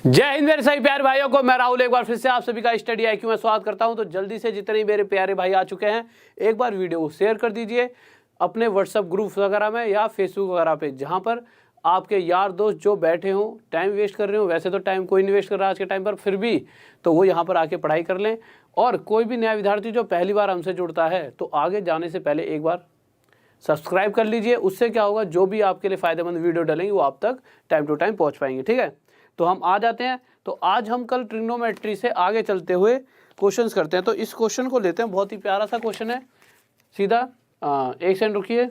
जय हिंद मेरे सभी प्यारे भाइयों को, मैं राहुल एक बार फिर से आप सभी का स्टडी IQ में स्वागत करता हूं। तो जल्दी से जितने मेरे प्यारे भाई आ चुके हैं, एक बार वीडियो को शेयर कर दीजिए अपने व्हाट्सएप ग्रुप वगैरह में या फेसबुक वगैरह पे, जहां पर आपके यार दोस्त जो बैठे हों, टाइम वेस्ट कर रहे हो। वैसे तो टाइम कोई नहीं वेस्ट कर रहा आज के टाइम पर, फिर भी तो वो यहाँ पर आके पढ़ाई कर लें। और कोई भी नया विद्यार्थी जो पहली बार हमसे जुड़ता है, तो आगे जाने से पहले एक बार सब्सक्राइब कर लीजिए। उससे क्या होगा, जो भी आपके लिए फ़ायदेमंद वीडियो डालेंगे वो आप तक टाइम टू टाइम पहुँच पाएंगे। ठीक है, तो हम आ जाते हैं। तो आज हम कल ट्रिग्नोमेट्री से आगे चलते हुए क्वेश्चंस करते हैं। तो इस क्वेश्चन को लेते हैं, बहुत ही प्यारा सा क्वेश्चन है। सीधा एक सेकंड रुकिए,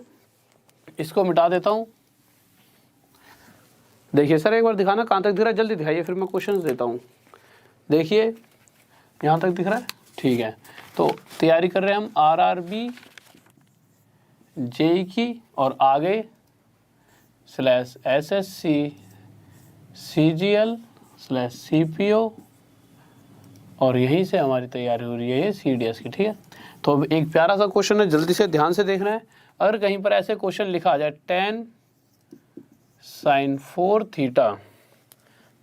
इसको मिटा देता हूँ। देखिए सर, एक बार दिखाना कहाँ तक दिख रहा है, जल्दी दिखाइए, फिर मैं क्वेश्चन देता हूँ। देखिए यहाँ तक दिख रहा है, ठीक है। तो तैयारी कर रहे हैं हम RRB JEE की, और आगे /SSC CGL /CPO, और यहीं से हमारी तैयारी हो रही है ये CDS की। ठीक है, तो अब एक प्यारा सा क्वेश्चन है, जल्दी से ध्यान से देखना है। अगर कहीं पर ऐसे क्वेश्चन लिखा आ जाए 10 sin 4 थीटा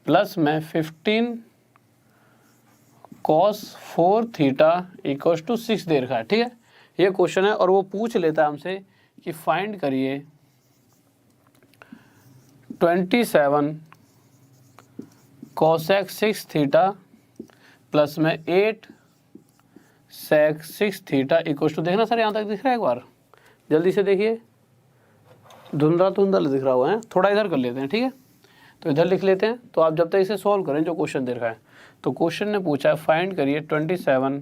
प्लस में 15 cos 4 थीटा इक्वल टू 6 दे रखा है। ठीक है, ये क्वेश्चन है और वो पूछ लेता है हमसे कि फाइंड करिए 27 cosec 6 थीटा प्लस में 8 sec 6 थीटा इक्वल टू, देखना सर यहाँ तक दिख रहा है, एक बार जल्दी से देखिए, धुंधला धुंधला दिख रहा हुआ है, थोड़ा इधर कर लेते हैं। ठीक है, तो इधर लिख लेते हैं। तो आप जब तक इसे सॉल्व करें जो क्वेश्चन दे रखा है, तो क्वेश्चन ने पूछा है फाइंड करिए 27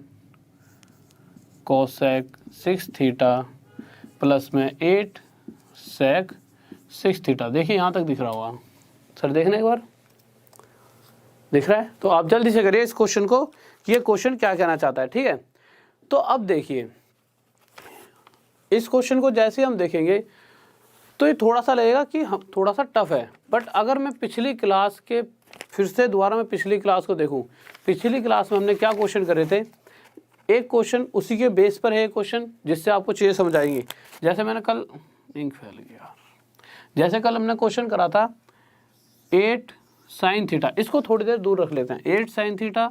cosec 6 थीटा प्लस में 8 sec 6 थीटा। देखिए यहाँ तक दिख रहा होगा सर, देखना एक बार दिख रहा है। तो आप जल्दी से करिए इस क्वेश्चन को कि ये क्वेश्चन क्या कहना चाहता है। ठीक है, तो अब देखिए इस क्वेश्चन को जैसे हम देखेंगे तो ये थोड़ा सा लगेगा कि हम थोड़ा सा टफ है, बट अगर मैं पिछली क्लास के फिर से दोबारा मैं पिछली क्लास को देखूं, पिछली क्लास में हमने क्या क्वेश्चन करे थे, एक क्वेश्चन उसी के बेस पर है, एक क्वेश्चन जिससे आपको चीज़ें समझ आएंगी। जैसे मैंने कल इंक फैल गया, जैसे कल हमने क्वेश्चन करा था 8 sin थीटा, इसको थोड़ी देर दूर रख लेते हैं। 8 sin theta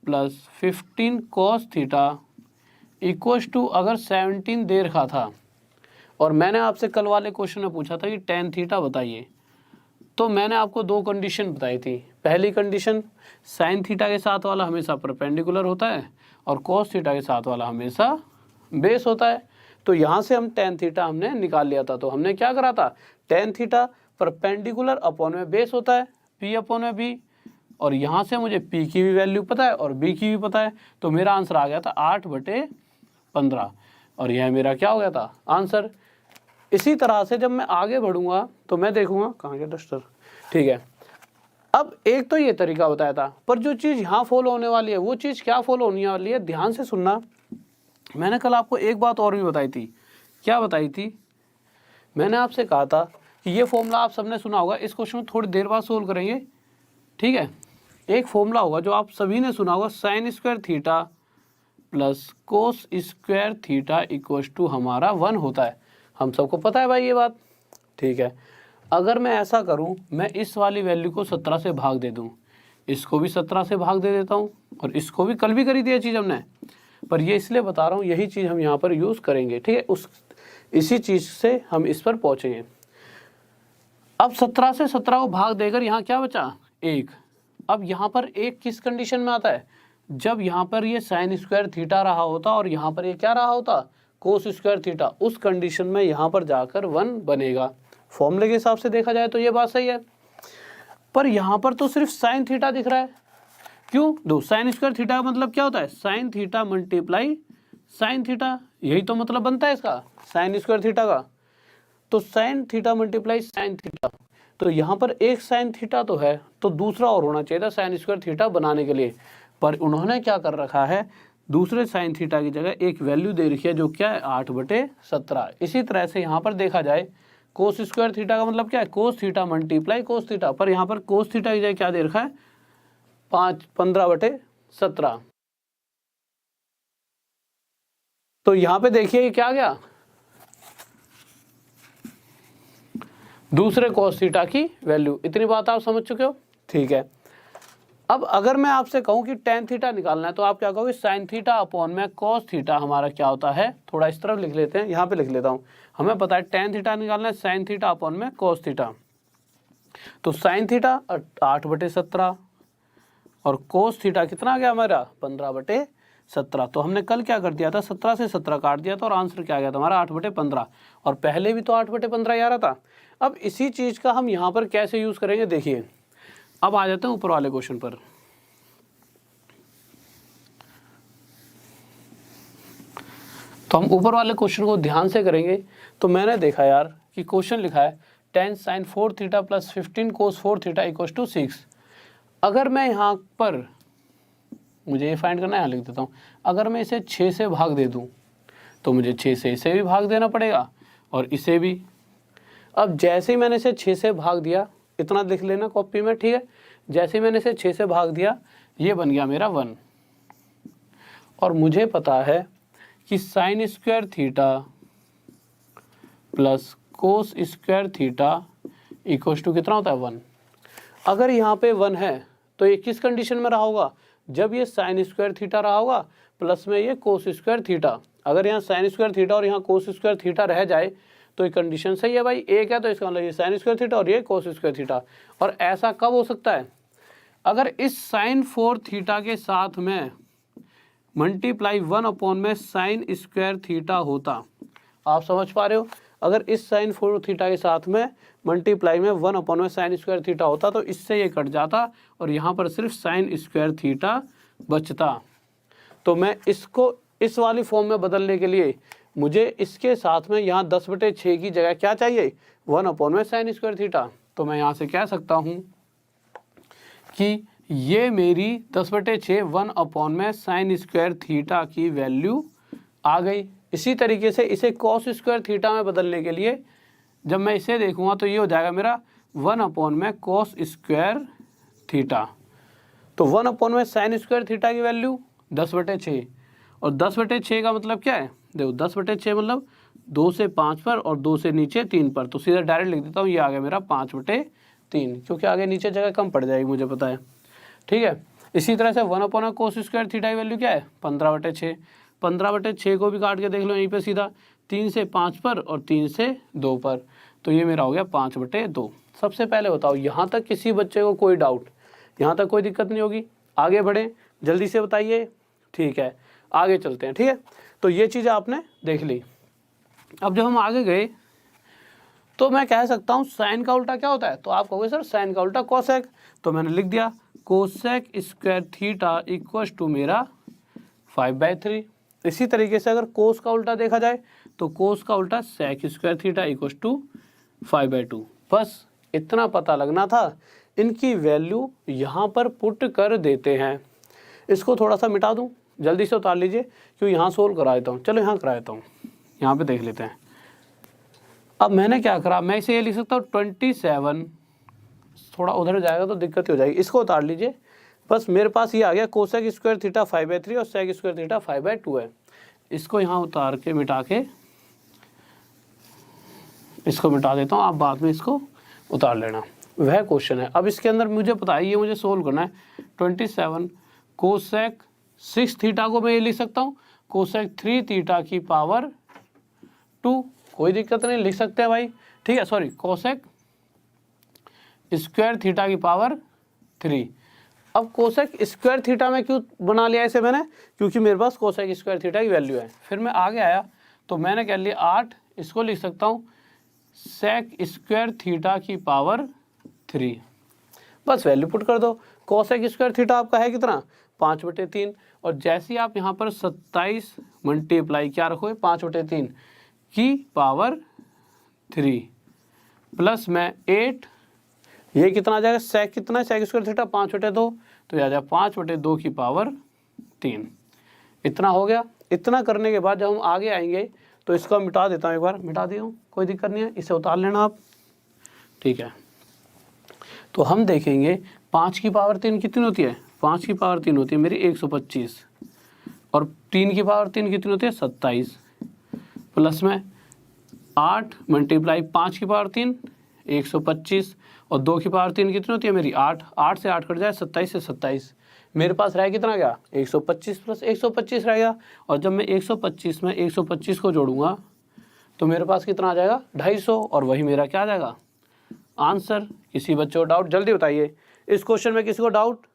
plus 15 cos theta equals to, अगर 17 दे रखा था और मैंने आपसे कल वाले क्वेश्चन में पूछा था कि tan थीटा बताइए, तो मैंने आपको दो कंडीशन बताई थी। पहली कंडीशन, sin थीटा के साथ वाला हमेशा परपेंडिकुलर होता है और cos थीटा के साथ वाला हमेशा बेस होता है। तो यहाँ से हम tan थीटा हमने निकाल लिया था। तो हमने क्या करा था, tan थीटा परपेंडिकुलर अपॉन में बेस होता है, P अपॉन में B, और यहाँ से मुझे P की भी वैल्यू पता है और B की भी पता है। तो मेरा आंसर आ गया था 8/15, और यह मेरा क्या हो गया था आंसर। इसी तरह से जब मैं आगे बढ़ूंगा तो मैं देखूंगा, कहाँ गया डस्टर, ठीक है। अब एक तो ये तरीका बताया था, पर जो चीज़ यहाँ फॉलो होने वाली है वो चीज़ क्या फॉलो होने वाली है, ध्यान से सुनना। मैंने कल आपको एक बात और भी बताई थी। क्या बताई थी, मैंने आपसे कहा था कि ये फॉर्मूला आप सबने सुना होगा, इस क्वेश्चन में थोड़ी देर बाद सोल्व करेंगे। ठीक है, एक फॉर्मूला होगा जो आप सभी ने सुना होगा, sin square theta plus cos square theta equals to हमारा 1 होता है। हम सबको पता है भाई ये बात। ठीक है, अगर मैं ऐसा करूं, मैं इस वाली वैल्यू को 17 से भाग दे दूं, इसको भी 17 से भाग दे देता हूं, और इसको भी कल भी करी थी ये चीज़ हमने, पर ये इसलिए बता रहा हूं, यही चीज़ हम यहाँ पर यूज़ करेंगे। ठीक है, इसी चीज़ से हम इस पर पहुँचेंगे। अब 17 से 17 को भाग देकर यहाँ क्या बचा, 1। अब यहाँ पर 1 किस कंडीशन में आता है, जब यहाँ पर ये sin स्क्वायर थीटा रहा होता और यहाँ पर ये क्या रहा होता, कोस स्क्वायर थीटा। उस कंडीशन में यहाँ पर जाकर 1 बनेगा। फॉर्मूले के हिसाब से देखा जाए तो ये बात सही है, पर यहाँ पर तो सिर्फ sin थीटा दिख रहा है। क्यों, दो sin स्क्वायर थीटा का मतलब क्या होता है, sin theta multiply sin theta, यही तो मतलब बनता है इसका sin स्क्वायर थीटा का। तो sin theta multiply sin theta, तो यहाँ पर एक sin थीटा तो है, तो दूसरा और होना चाहिए था sin स्क्वायर थीटा बनाने के लिए, पर उन्होंने क्या कर रखा है, दूसरे sin थीटा की जगह एक वैल्यू दे रखी है जो क्या है 8/17। इसी तरह से यहाँ पर देखा जाए कोस स्क्वायर थीटा का मतलब क्या है, cos theta multiply cos theta, पर यहाँ पर कोस थीटा की जगह क्या दे रखा है 15/17। तो यहाँ पे देखिए क्या गया, दूसरे cos थीटा की वैल्यू। इतनी बात आप समझ चुके हो, ठीक है। अब अगर मैं आपसे कहूँ कि टेन थीटा निकालना है तो आप क्या कहोगे, साइन थीटा अपॉन में कॉस थीटा हमारा क्या होता है, थोड़ा इस तरफ लिख लेते हैं, यहाँ पे लिख लेता हूँ। हमें पता है टेन थीटा निकालना है साइन थीटा अपॉन में कॉस थीटा। तो साइन थीटा 8/17 और कोस थीटा कितना आ गया हमारा 15/17। तो हमने कल क्या कर दिया था, 17 से 17 काट दिया था और आंसर क्या आ गया था हमारा 8/15। और पहले भी तो 8/15 ही आ रहा था। अब इसी चीज़ का हम यहाँ पर कैसे यूज़ करेंगे, देखिए अब आ जाते हैं ऊपर वाले क्वेश्चन पर। तो हम ऊपर वाले क्वेश्चन को ध्यान से करेंगे। तो मैंने देखा यार कि क्वेश्चन लिखा है 10 sin 4 theta plus 15 cos 4 theta equal to 6। अगर मैं यहाँ पर, मुझे ये फाइंड करना है, यहाँ लिख देता हूँ। अगर मैं इसे 6 से भाग दे दूँ तो मुझे 6 से इसे भी भाग देना पड़ेगा और इसे भी। अब जैसे ही मैंने इसे 6 से भाग दिया, इतना लिख लेना कॉपी में, ठीक है। जैसे ही मैंने इसे 6 से भाग दिया, ये बन गया मेरा 1। और मुझे पता है कि sine square theta plus cos square theta equal to कितना होता है 1। अगर यहाँ पे 1 है तो ये किस कंडीशन में रहा होगा, जब ये साइन स्क्वायर थीटा रहा होगा प्लस में ये कोस स्क्वायर थीटा। अगर यहाँ साइन स्क्वायर थीटा और यहाँ कोस स्क्वायर थीटा रह जाए तो ये कंडीशन सही है भाई, एक है तो इसका मतलब ये साइन स्क्वायर थीटा और ये कोस स्क्वायर थीटा। और ऐसा कब हो सकता है, अगर इस साइन 4 थीटा के साथ में मल्टीप्लाई 1 अपॉन में साइन स्क्वायर थीटा होता। आप समझ पा रहे हो, अगर इस साइन 4 थीटा के साथ में मल्टीप्लाई में 1 अपॉन में साइन स्क्वायर थीटा होता तो इससे ये कट जाता और यहाँ पर सिर्फ साइन स्क्वायर थीटा बचता। तो मैं इसको इस वाली फॉर्म में बदलने के लिए मुझे इसके साथ में यहाँ 10/6 की जगह क्या चाहिए, 1 अपॉन में साइन स्क्वायर थीटा। तो मैं यहाँ से कह सकता हूँ कि ये मेरी 10/6 1 अपॉन में साइन स्क्वायर थीटा की वैल्यू आ गई। इसी तरीके से इसे कॉस स्क्वायर थीटा में बदलने के लिए जब मैं इसे देखूंगा तो ये हो जाएगा मेरा 1 अपॉन में कॉस स्क्वायर थीटा। तो 1 अपॉन में साइन स्क्वायर थीटा की वैल्यू 10/6 और 10/6 का मतलब क्या है, देखो 10/6 मतलब 2 से 5 पर और 2 से नीचे 3 पर। तो सीधा डायरेक्ट लिख देता हूँ, ये आ गया मेरा 5/3, क्योंकि आगे नीचे जगह कम पड़ जाएगी मुझे पता है, ठीक है। इसी तरह से 1 अपॉन कोस स्क्वायर थीटा की वैल्यू क्या है 15/6। 15/6 को भी काट के देख लो यहीं पे सीधा, 3 से 5 पर और 3 से 2 पर। तो ये मेरा हो गया 5/2। सबसे पहले बताओ यहाँ तक किसी बच्चे को कोई डाउट, यहाँ तक कोई दिक्कत नहीं होगी, आगे बढ़ें जल्दी से बताइए, ठीक है आगे चलते हैं, ठीक है। तो ये चीज़ आपने देख ली। अब जब हम आगे गए तो मैं कह सकता हूँ साइन का उल्टा क्या होता है, तो आप कहोगे सर साइन का उल्टा कोसेक। तो मैंने लिख दिया cosec square theta equal to मेरा 5/3। इसी तरीके से अगर कोस का उल्टा देखा जाए तो कोस का उल्टा sec square theta equal to 5/2। बस इतना पता लगना था, इनकी वैल्यू यहाँ पर पुट कर देते हैं। इसको थोड़ा सा मिटा दूँ, जल्दी से उतार लीजिए क्यों यहाँ सोल्व करा देता हूँ। चलो यहाँ करा देता हूँ, यहाँ पे देख लेते हैं। अब मैंने क्या करा, मैं इसे ये लिख सकता हूँ 27, थोड़ा उधर जाएगा तो दिक्कत हो जाएगी, इसको उतार लीजिए। बस मेरे पास ये आ गया कोसेक स्क्वायर थीटा 5/3 और सेक स्क्वायर थीटा 5/2 है। इसको यहाँ उतार के मिटा के इसको मिटा देता हूँ, आप बाद में इसको उतार लेना, वह क्वेश्चन है। अब इसके अंदर मुझे पता है ये मुझे सोल्व करना है। 27 कोसेक 6 थीटा को मैं ये लिख सकता हूँ कोसेक 3 थीटा की पावर 2, कोई दिक्कत नहीं, लिख सकते हैं भाई, ठीक है। सॉरी कोसेक स्क्वायर थीटा की पावर 3। अब कोसेक स्क्वायर थीटा में क्यों बना लिया इसे मैंने, क्योंकि मेरे पास कोसेक स्क्वायर थीटा की वैल्यू है। फिर मैं आगे आया तो मैंने कह लिया 8, इसको लिख सकता हूँ सेक स्क्वायर थीटा की पावर 3। बस वैल्यू पुट कर दो। कोसेक स्क्वायर थीटा आपका है कितना 5/3 और जैसे ही आप यहाँ पर 27 मल्टीप्लाई क्या रखोगे 5/3 की पावर 3 प्लस में 8, ये कितना आ जाएगा सेक कितना है, सेक स्क्वायर थीटा 5/2, तो यह आ जाएगा 5/2 की पावर 3। इतना हो गया। इतना करने के बाद जब हम आगे आएंगे तो इसको मिटा देता हूँ, एक बार मिटा दिया हूँ, कोई दिक्कत नहीं है, इसे उतार लेना आप, ठीक है। तो हम देखेंगे 5 की पावर 3 कितनी होती है, 5 की पावर 3 होती है मेरी 125 और 3 की पावर 3 कितनी होती है 27 प्लस में 8 मल्टीप्लाई 5 की पावर 3 125 और 2 की पावर 3 कितनी होती है मेरी 8, 8 से 8 कट जाए 27 से 27, मेरे पास रह कितना गया 125 प्लस 125 रह गया। और जब मैं 125 में 125 को जोड़ूंगा तो मेरे पास कितना आ जाएगा 250 और वही मेरा क्या आ जाएगा आंसर। किसी बच्चे को डाउट जल्दी बताइए इस क्वेश्चन में, किसी को डाउट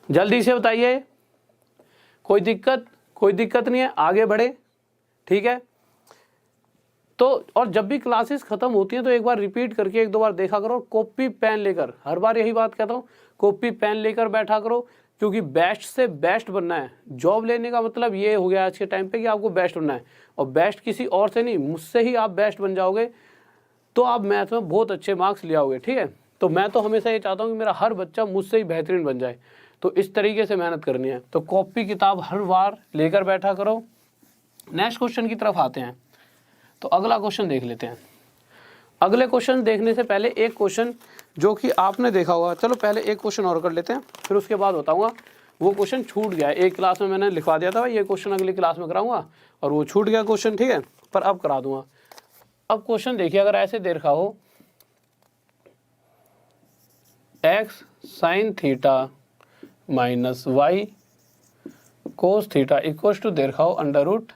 जल्दी से बताइए। कोई दिक्कत नहीं है, आगे बढ़े, ठीक है। तो और जब भी क्लासेस खत्म होती हैं तो एक बार रिपीट करके 1-2 बार देखा करो, कॉपी पेन लेकर, हर बार यही बात कहता हूँ, कॉपी पेन लेकर बैठा करो, क्योंकि बेस्ट से बेस्ट बनना है। जॉब लेने का मतलब ये हो गया आज के टाइम पे कि आपको बेस्ट बनना है, और बेस्ट किसी और से नहीं, मुझसे ही आप बेस्ट बन जाओगे तो आप मैथ में बहुत अच्छे मार्क्स ले आओगे, ठीक है। तो मैं तो हमेशा ये चाहता हूँ कि मेरा हर बच्चा मुझसे ही बेहतरीन बन जाए, तो इस तरीके से मेहनत करनी है। तो कॉपी किताब हर बार लेकर बैठा करो। नेक्स्ट क्वेश्चन की तरफ आते हैं, तो अगला क्वेश्चन देख लेते हैं। अगले क्वेश्चन देखने से पहले एक क्वेश्चन जो कि आपने देखा होगा, चलो पहले एक क्वेश्चन और कर लेते हैं, फिर उसके बाद बताऊंगा। वो क्वेश्चन छूट गया है, एक क्लास में मैंने लिखवा दिया था, ये क्वेश्चन अगली क्लास में कराऊंगा, और वो छूट गया क्वेश्चन, ठीक है, पर अब करा दूंगा। अब क्वेश्चन देखिए, अगर ऐसे दे रखा हो x sin theta minus y cos theta equal to दे रखा हो अंडर रूट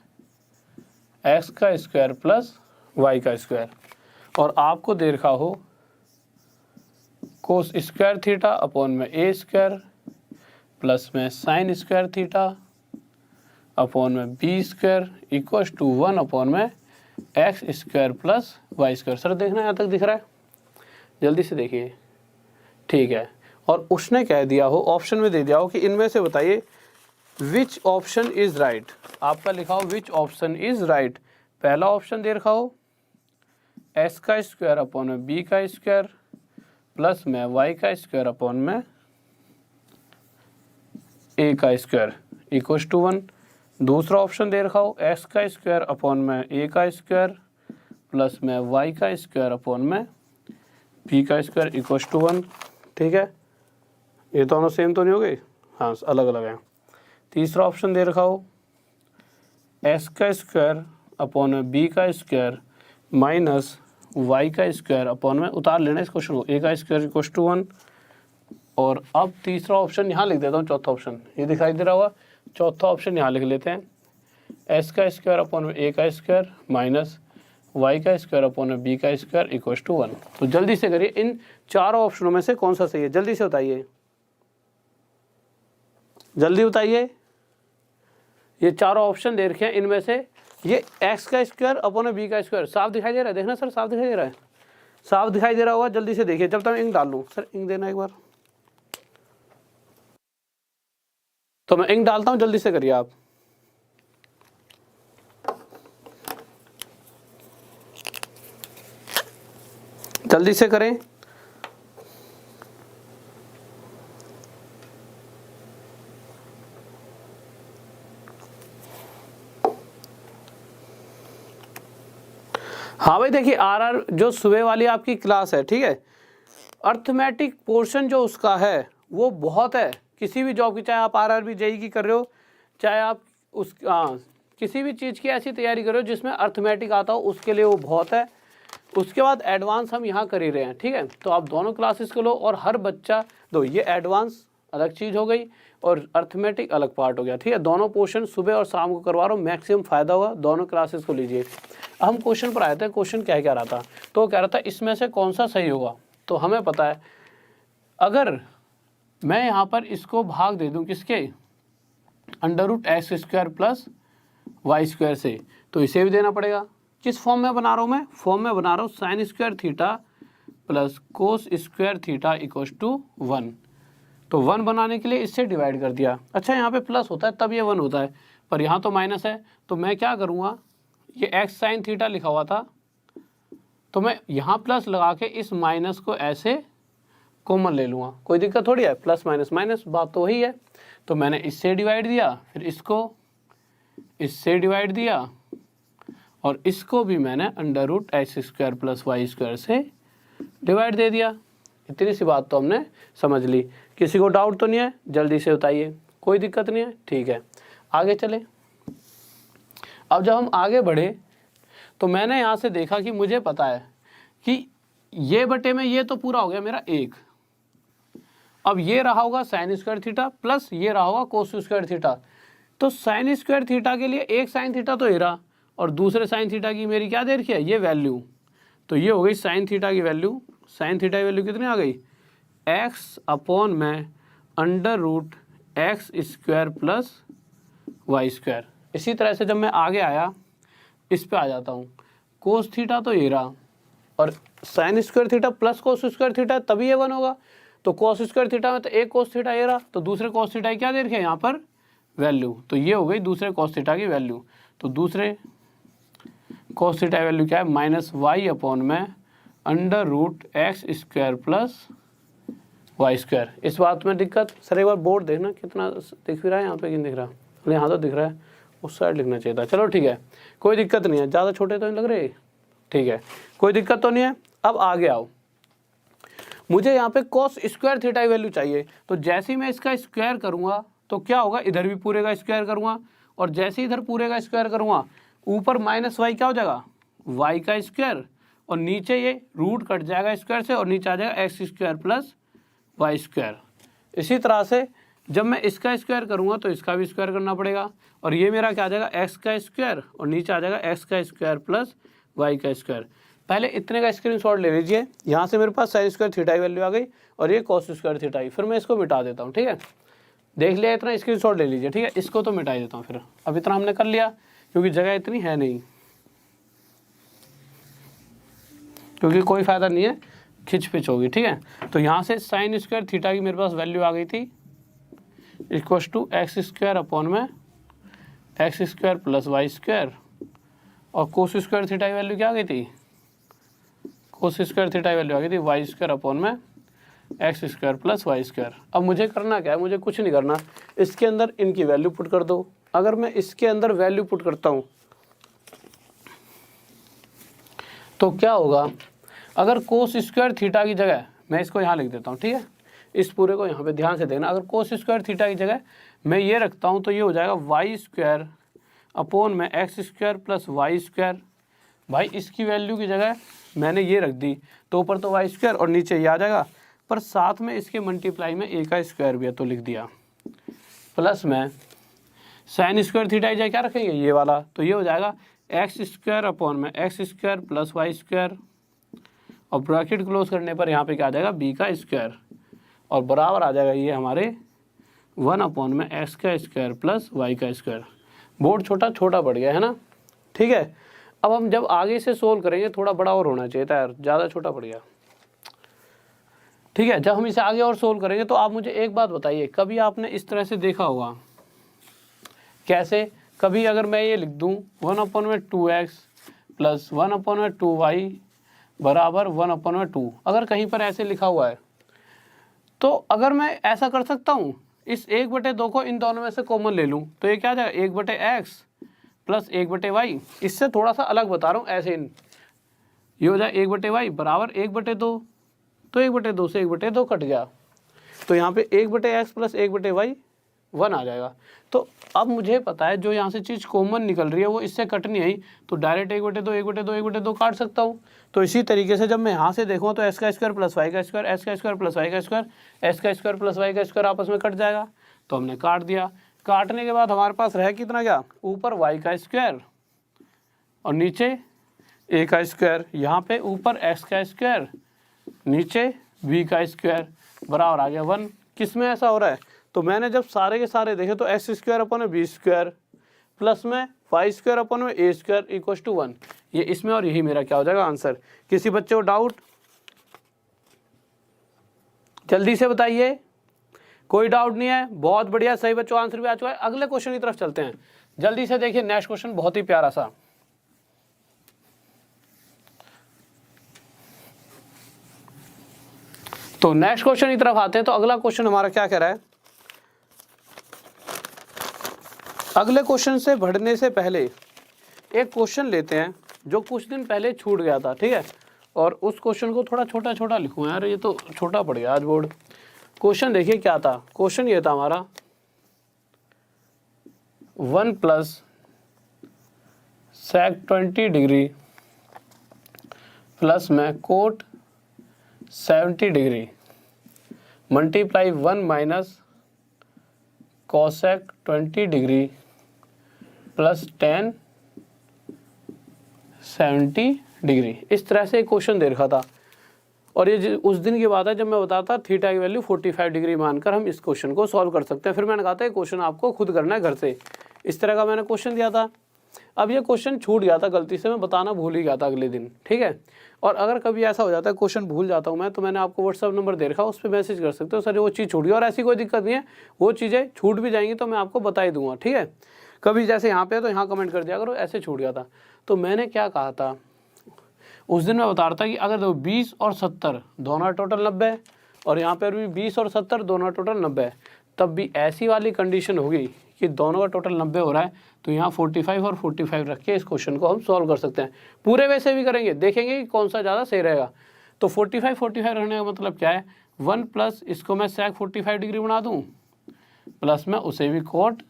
एक्स का स्क्वायर प्लस वाई का स्क्वायर, और आपको दे रखा हो कोस स्क्वायर थीटा अपॉन में ए स्क्वायर प्लस में साइन स्क्वायर थीटा अपॉन में b square equal to 1 upon में x square plus y square. Sir देखना यहाँ तक दिख रहा है, जल्दी से देखिए, ठीक है। और उसने कह दिया हो, ऑप्शन में दे दिया हो कि इनमें से बताइए विच ऑप्शन इज राइट। आपका लिखा हो विच ऑप्शन इज राइट। पहला ऑप्शन दे रखा हो एक्स का स्क्वायर अपॉन में बी का स्क्वायर प्लस में वाई का स्क्वायर अपॉन में ए का स्क्वायर इक्वल टू 1। दूसरा ऑप्शन दे रखा हो एक्स का स्क्वायर अपॉन में ए का स्क्वायर प्लस में वाई का स्क्वायर अपॉन में बी का स्क्वायर इक्वल टू 1, ठीक है। ये दोनों सेम तो नहीं हो गए, हाँ अलग अलग हैं। तीसरा ऑप्शन दे रखा हो एक्स का स्क्वायर अपॉन में बी का स्क्वायर माइनस वाई का स्क्वायर अपॉन में, उतार लेना इस क्वेश्चन को, ए का स्क्वायर इक्वल टू 1। और अब तीसरा ऑप्शन यहाँ लिख देता हूँ, चौथा ऑप्शन ये दिखाई दे रहा होगा, चौथा ऑप्शन यहाँ लिख लेते हैं एक्स का स्क्वायर अपॉन में ए का स्क्वायर माइनस वाई का स्क्वायर अपॉन में बी का स्क्वायर इक्वल टू 1। तो जल्दी से करिए, इन चारों ऑप्शनों में से कौन सा सही है, जल्दी से बताइए, जल्दी बताइए। ये चारों ऑप्शन दे रखे हैं, इनमें से ये एक्स का स्क्वायर अपॉन बी का स्क्वायर साफ दिखाई दे रहा है, देखना सर साफ दिखाई दे रहा है, साफ दिखाई दे रहा होगा, जल्दी से देखिए। जब तक मैं इंक डाल लूँ, सर इंक देना एक बार, तो मैं इंक डालता हूँ, जल्दी से करिए आप। जल्दी से करें। हाँ भाई देखिए, आरआर जो सुबह वाली आपकी क्लास है, ठीक है, अर्थमेटिक पोर्शन जो उसका है वो बहुत है। किसी भी जॉब की, चाहे आप आरआर भी जेई की कर रहे हो, चाहे आप उस किसी भी चीज़ की ऐसी तैयारी कर रहे हो जिसमें अर्थमेटिक आता हो, उसके लिए वो बहुत है। उसके बाद एडवांस हम यहाँ कर ही रहे हैं, ठीक है। तो आप दोनों क्लासेस को लो, और हर बच्चा दो, ये एडवांस अलग चीज़ हो गई और अर्थमेटिक अलग पार्ट हो गया, ठीक है। दोनों पोर्शन सुबह और शाम को करवा रहा हूँ, मैक्सिमम फ़ायदा होगा, दोनों क्लासेस को लीजिए। हम क्वेश्चन पर आए थे, क्वेश्चन क्या रहा था, तो वो कह रहा था इसमें से कौन सा सही होगा। तो हमें पता है, अगर मैं यहाँ पर इसको भाग दे दूँ किसके, under root x square plus y square से, तो इसे भी देना पड़ेगा। किस फॉर्म में बना रहा हूँ मैं, फॉर्म में बना रहा हूँ sine square theta plus cos square theta equal to 1। तो 1 बनाने के लिए इससे डिवाइड कर दिया। अच्छा, यहाँ पे प्लस होता है तब ये 1 होता है, पर यहाँ तो माइनस है, तो मैं क्या करूँगा, ये एक्स साइन थीटा लिखा हुआ था, तो मैं यहाँ प्लस लगा के इस माइनस को ऐसे कॉमन ले लूँगा, कोई दिक्कत थोड़ी है, प्लस माइनस माइनस, बात तो वही है। तो मैंने इससे डिवाइड दिया, फिर इसको इससे डिवाइड दिया, और इसको भी मैंने under root x square plus y square से डिवाइड दे दिया। इतनी सी बात तो हमने समझ ली। किसी को डाउट तो नहीं है, जल्दी से बताइए, कोई दिक्कत नहीं है, ठीक है। आगे चले। अब जब हम आगे बढ़े तो मैंने यहाँ से देखा कि मुझे पता है कि ये बटे में ये तो पूरा हो गया मेरा 1। अब ये रहा होगा साइन स्क्वायर थीटा प्लस ये रहा होगा कोस स्क्वायर थीटा। तो साइन स्क्वायर थीटा के लिए एक साइन थीटा तो ये रहा और दूसरे साइन थीटा की मेरी क्या दे रखी है, ये वैल्यू। तो ये हो गई साइन थीटा की वैल्यू। साइन थीटा की वैल्यू कितनी आ गई, x अपॉन में under root x square plus y square. इसी तरह से जब मैं आगे आया इस पे आ जाता हूँ, कोस थीटा तो ये रहा और sign square theta plus cos square theta तभी ये 1 होगा। तो कोस स्क्वायर थीटा में तो एक कोस थीटा ये रहा, तो दूसरे कोस थीटा की क्या दे रखी है यहाँ पर, वैल्यू। तो ये हो गई दूसरे कोस थीटा की वैल्यू। तो दूसरे कोस थीटा की वैल्यू क्या है, माइनस वाई अपॉन में under root x square plus y square. इस बात में दिक्कत, सर एक बार बोर्ड देखना कितना दिख भी रहा है यहाँ पे कि नहीं दिख रहा, यहाँ तो दिख रहा है, उस साइड लिखना चाहिए था। चलो ठीक है, कोई दिक्कत नहीं है, ज़्यादा छोटे तो नहीं लग रहे, ठीक है कोई दिक्कत तो नहीं है। अब आगे आओ, मुझे यहाँ पे कॉस स्क्वायर थीटा की वैल्यू चाहिए। तो जैसे ही मैं इसका स्क्वायर करूँगा तो क्या होगा, इधर भी पूरे का स्क्वायर करूँगा और जैसे ही इधर पूरे का स्क्वायर करूँगा ऊपर माइनस वाई क्या हो जाएगा, वाई का स्क्वायर, और नीचे ये रूट कट जाएगा स्क्वायर से और नीचे आ जाएगा x square plus y square. इसी तरह से जब मैं इसका स्क्वायर करूँगा तो इसका भी स्क्वायर करना पड़ेगा और ये मेरा क्या आ जाएगा, एक्स का स्क्वायर और नीचे आ जाएगा एक्स का स्क्वायर प्लस वाई का स्क्वायर। पहले इतने का स्क्रीनशॉट ले लीजिए। यहाँ से मेरे पास साइन स्क्वायर थीटा की वैल्यू आ गई और ये कॉस स्क्वायर थीटा की। फिर मैं इसको मिटा देता हूँ, ठीक है, देख लिया इतना, स्क्रीनशॉट ले लीजिए, ठीक है। इसको तो मिटा देता हूँ फिर, अब इतना हमने कर लिया क्योंकि जगह इतनी है नहीं, क्योंकि कोई फ़ायदा नहीं है, खिंच पिच होगी, ठीक है। तो यहाँ से साइन स्क्वायर थीटा की मेरे पास वैल्यू आ गई थी equals to x square upon में x square plus y square, और कोस स्क्वायर थीटा की वैल्यू क्या आ गई थी, कोस स्क्वायर थीटा की वैल्यू आ गई थी वाई स्क्वायर अपॉन में x square plus y square. अब मुझे करना क्या है, मुझे कुछ नहीं करना, इसके अंदर इनकी वैल्यू पुट कर दो। अगर मैं इसके अंदर वैल्यू पुट करता हूँ तो क्या होगा, अगर कोस स्क्वायर थीटा की जगह, मैं इसको यहाँ लिख देता हूँ, ठीक है, इस पूरे को यहाँ पे ध्यान से देखना। अगर कोस स्क्वायर थीटा की जगह मैं ये रखता हूँ तो ये हो जाएगा वाई स्क्वायर अपॉन में x square plus y square. भाई इसकी वैल्यू की जगह मैंने ये रख दी तो ऊपर तो वाई स्क्वायर और नीचे ये आ जाएगा, पर साथ में इसके मल्टीप्लाई में ए का स्क्वायर भी है तो लिख दिया, प्लस में साइन स्क्वायर थीटा की जगह क्या रखेंगे, ये वाला, तो ये हो जाएगा एक्स स्क्वायर अपॉन में x square plus y square, और ब्रैकेट क्लोज करने पर यहाँ पे क्या आ जाएगा, बी का स्क्वायर, और बराबर आ जाएगा ये हमारे 1 अपॉन में एक्स का स्क्वायर प्लस वाई का स्क्वायर। बोर्ड छोटा छोटा पड़ गया है ना, ठीक है। अब हम जब आगे से सोल्व करेंगे थोड़ा बड़ा और होना चाहिए था यार, ज़्यादा छोटा पड़ गया, ठीक है। जब हम इसे आगे और सोल्व करेंगे तो आप मुझे एक बात बताइए, कभी आपने इस तरह से देखा होगा, कैसे, कभी अगर मैं ये लिख दूँ 1 अपॉन में 2x प्लस 1 अपॉन में 2y बराबर 1 अपॉन में 2, अगर कहीं पर ऐसे लिखा हुआ है तो अगर मैं ऐसा कर सकता हूँ, इस 1/2 को इन दोनों में से कॉमन ले लूँ तो ये क्या आ जाएगा 1/x प्लस 1/y। इससे थोड़ा सा अलग बता रहा हूँ, ऐसे ये हो जाए 1/y बराबर 1/2, तो 1/2 से 1/2 कट गया, तो यहाँ पे 1/x प्लस 1/y 1 आ जाएगा। तो अब मुझे पता है जो यहाँ से चीज़ कॉमन निकल रही है वो इससे कट नहीं आई, तो डायरेक्ट 1/2 1/2 1/2 काट सकता हूँ। तो इसी तरीके से जब मैं यहाँ से देखूँ तो एक्स का स्क्वायर प्लस वाई का स्क्वायर, एक्स का स्क्वायर प्लस वाई का स्क्वायर, एक्स का स्क्वायर प्लस वाई का स्क्वायर आपस में कट जाएगा, तो हमने काट दिया। काटने के बाद हमारे पास रह कितना गया, ऊपर वाई का स्क्वायर और नीचे ए का स्क्वायर, यहाँ पे ऊपर एक्स का स्क्वायर नीचे बी का स्क्वायर बराबर आ गया 1। किस में ऐसा हो रहा है, तो मैंने जब सारे के सारे देखे तो एक्स स्क्वायर अपन में बी स्क्वायर प्लस में वाई स्क्वायर अपन में ए स्क्वायर इक्वल टू 1, ये इसमें, और यही मेरा क्या हो जाएगा आंसर। किसी बच्चे को डाउट, जल्दी से बताइए, कोई डाउट नहीं है, बहुत बढ़िया, सही बच्चों आंसर भी आ चुका है। अगले क्वेश्चन की तरफ चलते हैं, जल्दी से देखिए, नेक्स्ट क्वेश्चन बहुत ही प्यारा सा। तो नेक्स्ट क्वेश्चन की तरफ आते हैं। तो अगला क्वेश्चन हमारा क्या कह रहा है, अगले क्वेश्चन से बढ़ने से पहले एक क्वेश्चन लेते हैं जो कुछ दिन पहले छूट गया था, ठीक है, और उस क्वेश्चन को थोड़ा छोटा छोटा लिखूँ यार, ये तो छोटा पड़ गया आज बोर्ड। क्वेश्चन देखिए क्या था, क्वेश्चन ये था हमारा 1 प्लस sec 20 डिग्री प्लस में cot 70 degree multiply 1 minus cosec 20 degree plus tan 70 degree. इस तरह से एक क्वेश्चन दे रखा था और ये उस दिन की बात है जब मैं बताता थीटा की वैल्यू 45 डिग्री मानकर हम इस क्वेश्चन को सॉल्व कर सकते हैं। फिर मैंने कहा था क्वेश्चन आपको खुद करना है घर से, इस तरह का मैंने क्वेश्चन दिया था। अब ये क्वेश्चन छूट गया था गलती से, मैं बताना भूल ही गया था अगले दिन, ठीक है। और अगर कभी ऐसा हो जाता है क्वेश्चन भूल जाता हूँ मैं, तो मैंने आपको व्हाट्सअप नंबर दे रखा, उस पर मैसेज कर सकते हो सर वो चीज़ छूट गई। और ऐसी कोई दिक्कत नहीं है, वो चीज़ें छूट भी जाएंगी तो मैं आपको बता ही दूंगा, ठीक है। कभी जैसे यहाँ पे तो यहाँ कमेंट कर दिया करो ऐसे छूट गया था। तो मैंने क्या कहा था उस दिन, मैं बता रहा था कि अगर देखो 20 और 70 दोनों टोटल 90 है और यहाँ पर भी 20 और 70 दोनों टोटल 90 है, तब भी ऐसी वाली कंडीशन होगी कि दोनों का टोटल 90 हो रहा है, तो यहाँ 45 और 45 रख के इस क्वेश्चन को हम सॉल्व कर सकते हैं। पूरे वैसे भी करेंगे, देखेंगे कि कौन सा ज़्यादा सही रहेगा। तो 45 रखने का मतलब क्या है, 1 प्लस इसको मैं सेक 45 डिग्री बना दूँ, प्लस में उसे भी कोट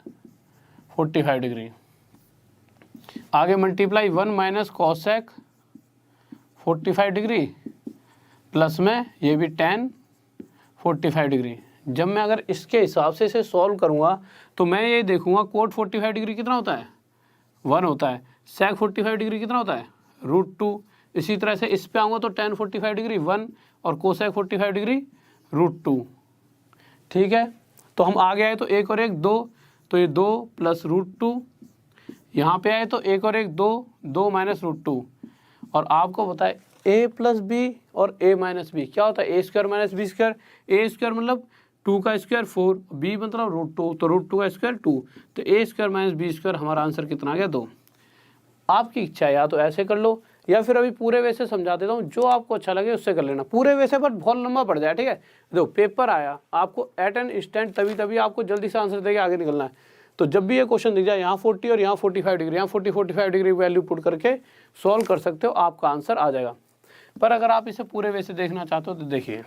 45 डिग्री, आगे multiply 1 minus cosec 45 degree plus में ये भी टेन 45 डिग्री। जब मैं अगर इसके हिसाब से इसे सॉल्व करूँगा तो मैं ये देखूँगा कोट 45 डिग्री कितना होता है, 1 होता है। सेक 45 डिग्री कितना होता है, √2। इसी तरह से इस पे आऊँगा तो टेन 45 डिग्री 1 और कोसेक 45 डिग्री √2, ठीक है। तो हम आगे आए तो 1 और 1 2, तो ये 2 प्लस √2, यहाँ पे आए तो 1 और 1 2, 2 माइनस √2। और आपको पता है a प्लस बी और a माइनस बी क्या होता है, ए square minus B square. A square मतलब 2 का स्क्वायर 4, b मतलब √2, तो √2 का स्क्वायर 2, तो a square minus B square हमारा आंसर कितना आ गया 2। आपकी इच्छा है या तो ऐसे कर लो या फिर अभी पूरे वे से समझा देता हूँ, जो आपको अच्छा लगे उससे कर लेना। पूरे वे से पर बहुत लंबा पड़ जाए, ठीक है। देखो पेपर आया आपको एट एन इंस्टेंट, तभी आपको जल्दी से आंसर देके आगे निकलना है। तो जब भी ये क्वेश्चन दिख जाए यहाँ 40 और यहाँ 45 डिग्री, यहाँ 45 डिग्री वैल्यू पुट करके सॉल्व कर सकते हो, आपका आंसर आ जाएगा। पर अगर आप इसे पूरे वे से देखना चाहते हो तो देखिए,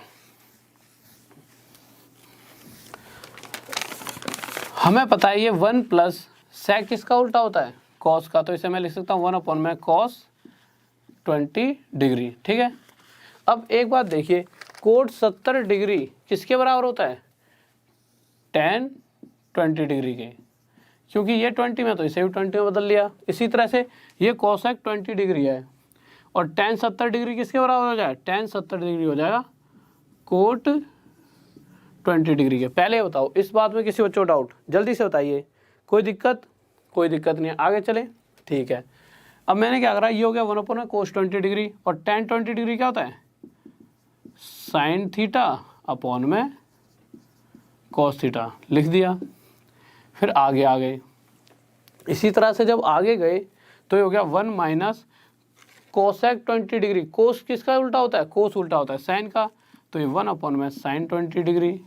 हमें पता है ये 1 प्लस सेक किसका उल्टा होता है, कॉस का, तो इसे मैं लिख सकता हूँ 1 अपॉन में कॉस 20 डिग्री, ठीक है। अब एक बात देखिए, कोट 70 डिग्री किसके बराबर होता है, टेन 20 डिग्री के, क्योंकि ये 20 में तो इसे भी 20 में बदल लिया। इसी तरह से ये कोसेक 20 डिग्री है और टेन 70 डिग्री किसके बराबर हो जाएगा, टेन 70 डिग्री हो जाएगा कोट 20 डिग्री के। पहले बताओ इस बात में किसी बच्चों डाउट, जल्दी से बताइए, कोई दिक्कत नहीं है, आगे चले, ठीक है। अब मैंने क्या करा, ये हो गया 1 अपॉन कोस 20 डिग्री और टेन 20 डिग्री क्या होता है, साइन थीटा अपॉन में कॉस थीटा, लिख दिया। फिर आगे आ गए, इसी तरह से जब आगे गए तो ये हो गया 1 माइनस कोसेक 20 डिग्री। कोस किसका उल्टा होता है, कोस उल्टा होता है साइन का, तो ये 1 अपॉन में साइन 20 डिग्री।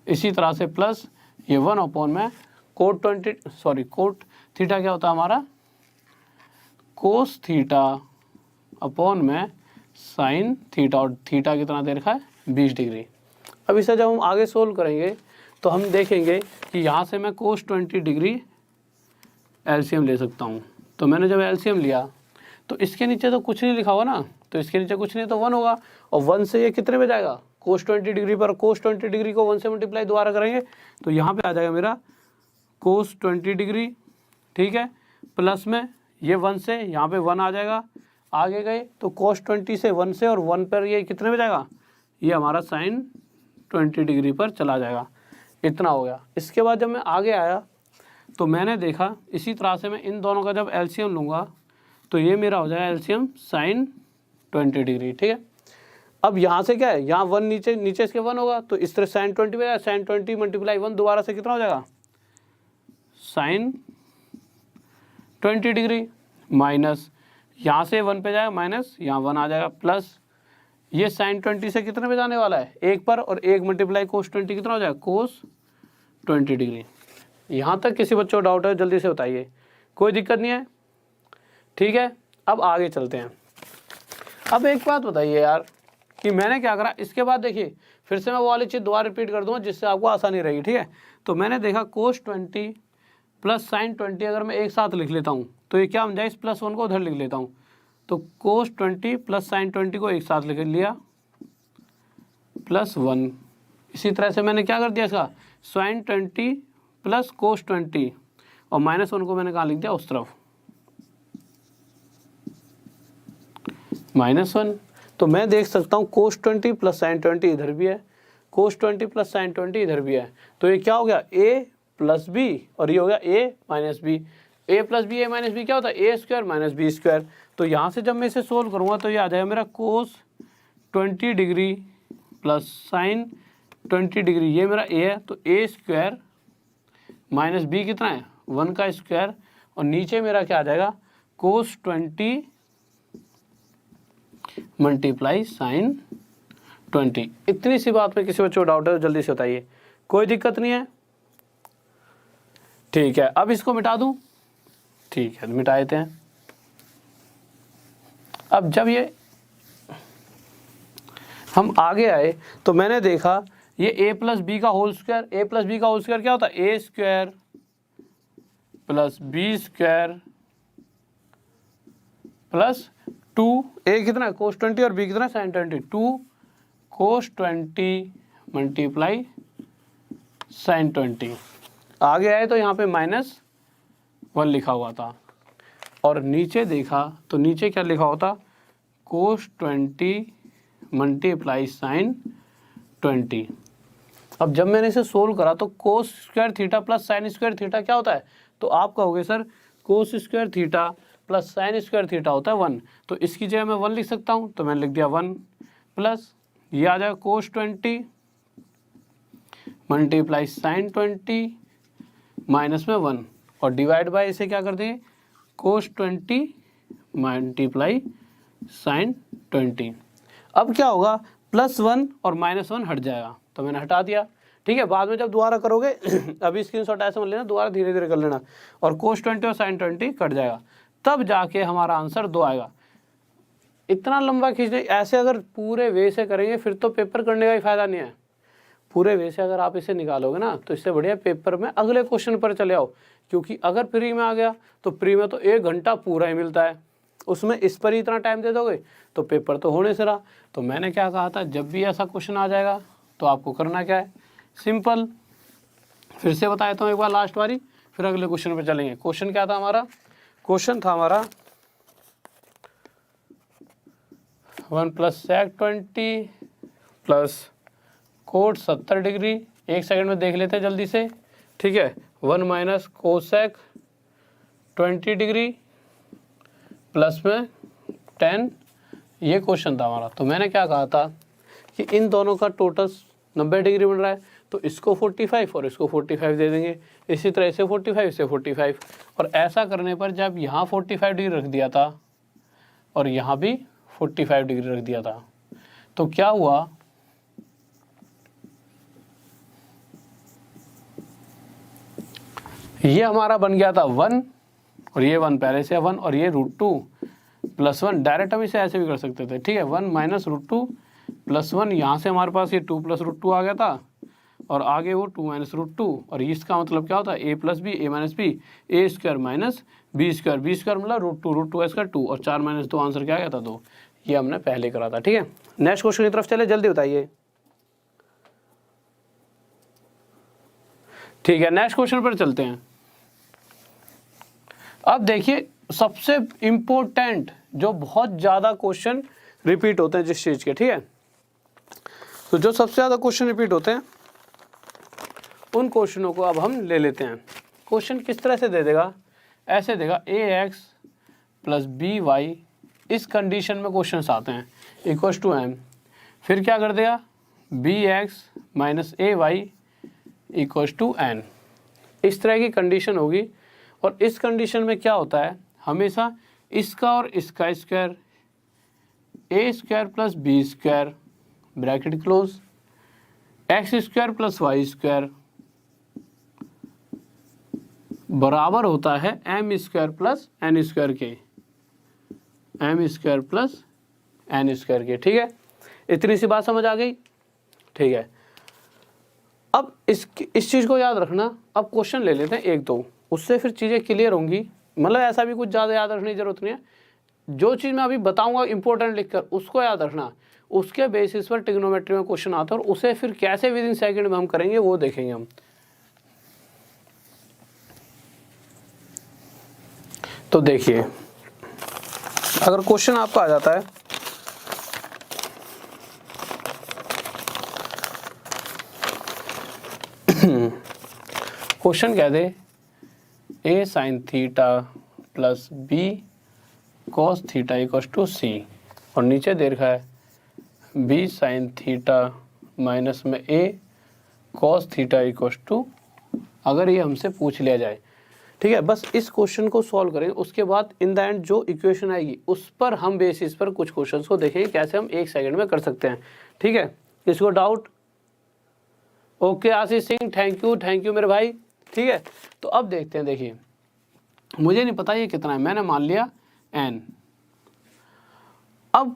इसी तरह से प्लस ये 1 अपॉन में कोट थीटा क्या होता है हमारा, कोस थीटा अपॉन में साइन थीटा, और थीटा कितना दे रखा है 20 डिग्री। अब इसे जब हम आगे सोल्व करेंगे तो हम देखेंगे कि यहाँ से मैं कोस 20 डिग्री एलसीएम ले सकता हूँ। तो मैंने जब एलसीएम लिया तो इसके नीचे तो कुछ नहीं लिखा हुआ ना, तो इसके नीचे कुछ नहीं तो 1 होगा, और 1 से ये कितने में जाएगा, कोस 20 डिग्री पर कोस 20 डिग्री को 1 से मल्टीप्लाई दोबारा करेंगे तो यहाँ पे आ जाएगा मेरा कोस 20 डिग्री, ठीक है। प्लस में ये 1 से यहाँ पे 1 आ जाएगा, आगे गए तो कोस 20 से 1 से और 1 पर ये कितने में जाएगा, ये हमारा साइन 20 डिग्री पर चला जाएगा। इतना हो गया। इसके बाद जब मैं आगे आया तो मैंने देखा इसी तरह से मैं इन दोनों का जब एलसीएम लूँगा तो ये मेरा हो जाएगा एलसीएम साइन 20 डिग्री, ठीक है। अब यहाँ से क्या है, यहाँ 1 नीचे इसके 1 होगा, तो इस तरह साइन 20 में साइन 20 मल्टीप्लाई 1 दोबारा से कितना हो जाएगा, साइन 20 डिग्री, माइनस यहाँ से 1 पे जाएगा, माइनस यहाँ 1 आ जाएगा, प्लस ये साइन 20 से कितने पे जाने वाला है, 1 पर, और 1 मल्टीप्लाई कोस 20 कितना हो जाएगा, कोस 20 डिग्री। यहाँ तक किसी बच्चों को डाउट है जल्दी से बताइए, कोई दिक्कत नहीं है, ठीक है। अब आगे चलते हैं। अब एक बात बताइए यार कि मैंने क्या करा, इसके बाद देखिए फिर से मैं वो वाली चीज़ दोबारा रिपीट कर दूँगा जिससे आपको आसानी रहेगी, ठीक है। तो मैंने देखा कोस 20 प्लस साइन 20 अगर मैं एक साथ लिख लेता हूँ तो ये क्या बन जाए, इस +1 को उधर लिख लेता हूँ तो कोस 20 प्लस साइन 20 को एक साथ लिख लिया +1। इसी तरह से मैंने क्या कर दिया इसका साइन 20 प्लस कोस 20 और -1 को मैंने कहाँ लिख दिया उस तरफ -1। तो मैं देख सकता हूँ कोस 20 प्लस साइन 20 इधर भी है, कोस 20 प्लस साइन 20 इधर भी है। तो ये क्या हो गया a प्लस बी और ये हो गया a minus B. a plus B a minus B क्या होता है a square minus B square. तो यहाँ से जब मैं इसे सोल्व करूँगा तो ये आ जाएगा मेरा कोस 20 डिग्री प्लस साइन 20 डिग्री, ये मेरा a है तो a स्क्वायर माइनस बी कितना है 1 का स्क्वायर और नीचे मेरा क्या आ जाएगा कोस 20 मल्टीप्लाई साइन 20। इतनी सी बात में किसी बच्चों को डाउट है तो जल्दी से बताइए, कोई दिक्कत नहीं है। ठीक है, अब इसको मिटा दूं, ठीक है मिटा देते हैं। अब जब ये हम आगे आए तो मैंने देखा ये a प्लस बी का whole square, a plus B का होल स्क्वायर क्या होता है a square plus B square plus 2, a कितना कोस 20 और b कितना साइन 20, 2 कोस 20 मल्टीप्लाई साइन 20। आगे आए तो यहाँ पे -1 लिखा हुआ था और नीचे देखा तो नीचे क्या लिखा होता कोस 20 मल्टीप्लाई साइन 20। अब जब मैंने इसे सोल्व करा तो कोस square theta plus sign square theta क्या होता है, तो आप कहोगे सर कोस square theta plus sign square theta होता है 1, तो इसकी जगह मैं 1 लिख सकता हूँ, तो मैंने लिख दिया 1 प्लस ये आ जाएगा कोस 20 मल्टीप्लाई साइन 20 माइनस में 1 और डिवाइड बाय इसे क्या कर देंगे कोस 20 मल्टीप्लाई साइन 20। अब क्या होगा +1 और -1 हट जाएगा, तो मैंने हटा दिया। ठीक है, बाद में जब दोबारा करोगे अभी स्क्रीनशॉट ऐसे मत लेना, दोबारा धीरे धीरे कर लेना और कोस 20 और साइन 20 कट जाएगा, तब जाके हमारा आंसर 2 आएगा। इतना लंबा खींचने, ऐसे अगर पूरे वे से करेंगे फिर तो पेपर करने का ही फायदा नहीं है। पूरे वे से अगर आप इसे निकालोगे ना तो इससे बढ़िया पेपर में अगले क्वेश्चन पर चले आओ, क्योंकि अगर प्री में आ गया तो प्री में तो 1 घंटा पूरा ही मिलता है, उसमें इस पर ही इतना टाइम दे दोगे तो पेपर तो होने से रहा। तो मैंने क्या कहा था, जब भी ऐसा क्वेश्चन आ जाएगा तो आपको करना क्या है, सिंपल। फिर से बता देता हूँ एक बार लास्ट बारी, फिर अगले क्वेश्चन पर चलेंगे। क्वेश्चन क्या था हमारा, क्वेश्चन था हमारा 1 plus sec 20 plus coat 70 degree, एक सेकंड में देख लेते हैं जल्दी से। ठीक है, 1 माइनस कोसेक 20 डिग्री प्लस में 10, ये क्वेश्चन था हमारा। तो मैंने क्या कहा था कि इन दोनों का टोटल 90 डिग्री बन रहा है, तो इसको 45 और इसको 45 दे देंगे, इसी तरह से 45 इसे 45। और ऐसा करने पर जब यहाँ 45 डिग्री रख दिया था और यहाँ भी 45 डिग्री रख दिया था, तो क्या हुआ, ये हमारा बन गया था 1 और ये 1 पहले से 1 और ये √2 प्लस 1। डायरेक्ट हम इसे ऐसे भी कर सकते थे। ठीक है, 1 माइनस √2 प्लस 1, यहाँ से हमारे पास ये 2 प्लस √2 आ गया था और आगे वो 2 माइनस √2, और इसका मतलब क्या होता है a plus B a minus B a square minus B square मतलब √2 इसका 2 और 4 माइनस 2 आंसर क्या आ गया था 2। ये हमने पहले करा था। ठीक है, नेक्स्ट क्वेश्चन की तरफ चले, जल्दी बताइए। ठीक है, नेक्स्ट क्वेश्चन पर चलते हैं। अब देखिए सबसे इम्पोर्टेंट जो बहुत ज़्यादा क्वेश्चन रिपीट होते हैं जिस चीज़ के, ठीक है, तो जो सबसे ज़्यादा क्वेश्चन रिपीट होते हैं उन क्वेश्चनों को अब हम ले लेते हैं। क्वेश्चन किस तरह से दे देगा, ऐसे देगा ax प्लस बी वाई, इस कंडीशन में क्वेश्चन आते हैं इक्वल्स टू m, फिर क्या कर देगा bx minus A y equals to n, इस तरह की कंडीशन होगी। और इस कंडीशन में क्या होता है, हमेशा इसका और इसका square a square plus B square bracket close x square plus y square बराबर होता है m square plus n square के, m square plus n square के। ठीक है, इतनी सी बात समझ आ गई। ठीक है, अब इस चीज़ को याद रखना। अब क्वेश्चन ले लेते हैं एक दो, उससे फिर चीज़ें क्लियर होंगी। मतलब ऐसा भी कुछ ज़्यादा याद रखने की जरूरत नहीं है, जो चीज़ मैं अभी बताऊंगा इंपॉर्टेंट लिखकर उसको याद रखना, उसके बेसिस पर ट्रिग्नोमेट्री में क्वेश्चन आता है और उसे फिर कैसे विद इन सेकेंड में हम करेंगे वो देखेंगे हम। तो देखिए अगर क्वेश्चन आपका आ जाता है क्वेश्चन कह दे a sin theta plus b cos theta equal to c, और नीचे दे रखा है b sin थीटा माइनस में a cos theta equal to, अगर ये हमसे पूछ लिया जाए, ठीक है, बस इस क्वेश्चन को सॉल्व करेंगे, उसके बाद इन द एंड जो इक्वेशन आएगी उस पर हम बेसिस पर कुछ क्वेश्चंस को देखेंगे कैसे हम 1 सेकंड में कर सकते हैं। ठीक है, इसको doubt? Okay Ashish Singh, thank you मेरे भाई। ठीक है, तो अब देखते हैं। देखिए मुझे नहीं पता ये कितना है, मैंने मान लिया n। अब